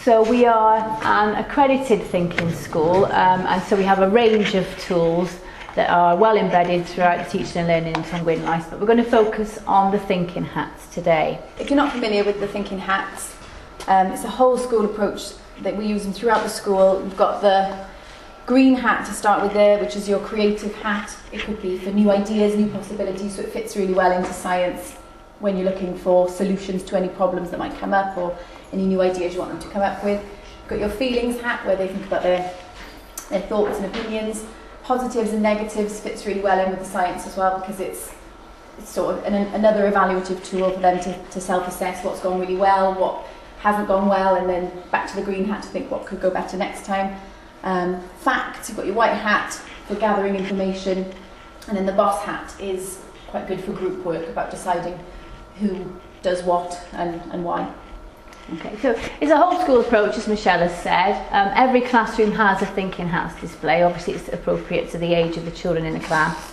So we are an accredited thinking school, and so we have a range of tools that are well embedded throughout the teaching and learning in Llangwyn Life, but we're going to focus on the thinking hats today. If you're not familiar with the thinking hats, it's a whole school approach that we use them throughout the school. We've got the green hat to start with there, which is your creative hat. It could be for new ideas, new possibilities, so it fits really well into science when you're looking for solutions to any problems that might come up or any new ideas you want them to come up with. You've got your feelings hat, where they think about their thoughts and opinions. Positives and negatives fits really well in with the science as well, because it's sort of another evaluative tool for them to self-assess what's gone really well, what hasn't gone well, and then back to the green hat to think what could go better next time. Facts, you've got your white hat for gathering information, and then the boss hat is quite good for group work, about deciding who does what and why. Okay, so it's a whole school approach, as Michelle has said. Every classroom has a thinking hats display. Obviously it's appropriate to the age of the children in the class.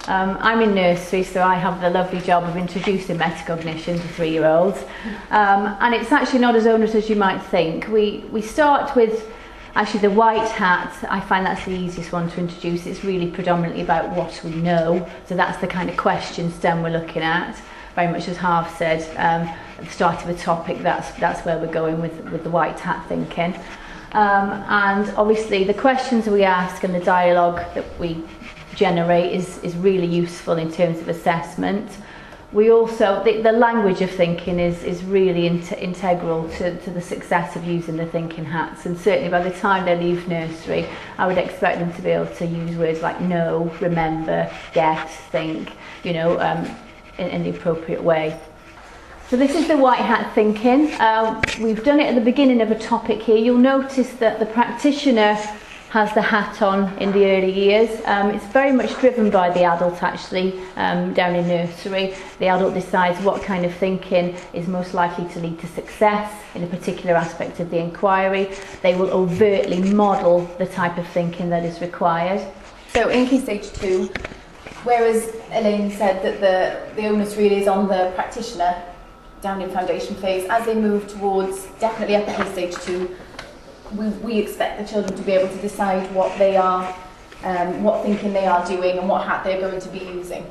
I'm in nursery, so I have the lovely job of introducing metacognition to 3-year-olds. And it's actually not as onerous as you might think. We start with actually the white hat. I find that's the easiest one to introduce. It's really predominantly about what we know. So that's the kind of question stem we're looking at. Very much as Harv said, at the start of a topic, that's where we're going with the white hat thinking. And obviously the questions we ask and the dialogue that we generate is really useful in terms of assessment. We also, the language of thinking is really integral to the success of using the thinking hats, and certainly by the time they leave nursery I would expect them to be able to use words like know, remember, get, think, you know, in the appropriate way. So this is the white hat thinking. We've done it at the beginning of a topic here. You'll notice that the practitioner has the hat on in the early years. It's very much driven by the adult actually, down in nursery. The adult decides what kind of thinking is most likely to lead to success in a particular aspect of the inquiry. They will overtly model the type of thinking that is required. So in Key Stage 2, whereas Elaine said that the onus really is on the practitioner down in foundation phase, as they move towards definitely upper Key Stage 2, we expect the children to be able to decide what they are, what thinking they are doing and what hat they're going to be using.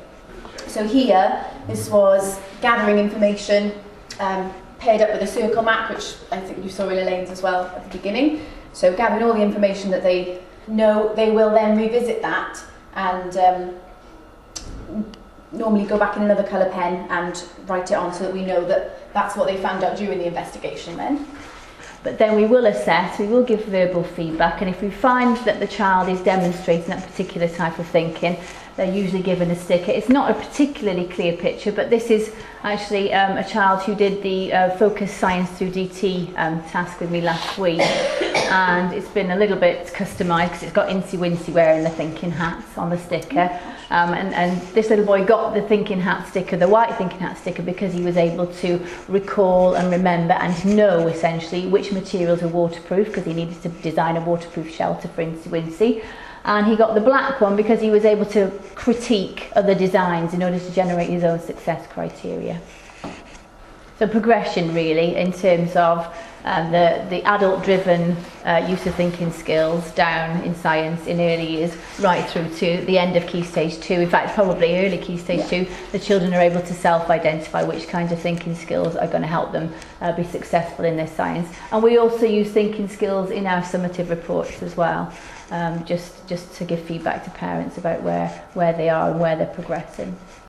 So here, this was gathering information, paired up with a circle map, which I think you saw in Elaine's as well at the beginning. So gathering all the information that they know, they will then revisit that and normally go back in another colour pen and write it on so that we know that that's what they found out during the investigation then. But then we will assess, we will give verbal feedback, and if we find that the child is demonstrating that particular type of thinking, they're usually given a sticker. It's not a particularly clear picture, but this is actually a child who did the Focus Science Through DT task with me last week, and it's been a little bit customised because it's got Incy Wincy wearing the thinking hats on the sticker. And this little boy got the thinking hat sticker, the white thinking hat sticker, because he was able to recall and remember and know essentially which materials were waterproof, because he needed to design a waterproof shelter for Incy Wincy. And he got the black one because he was able to critique other designs in order to generate his own success criteria. So progression really in terms of the adult-driven use of thinking skills down in science in early years right through to the end of Key Stage 2. In fact, probably early Key Stage 2, the children are able to self-identify which kinds of thinking skills are going to help them be successful in their science. And we also use thinking skills in our summative reports as well, just to give feedback to parents about where they are and where they're progressing.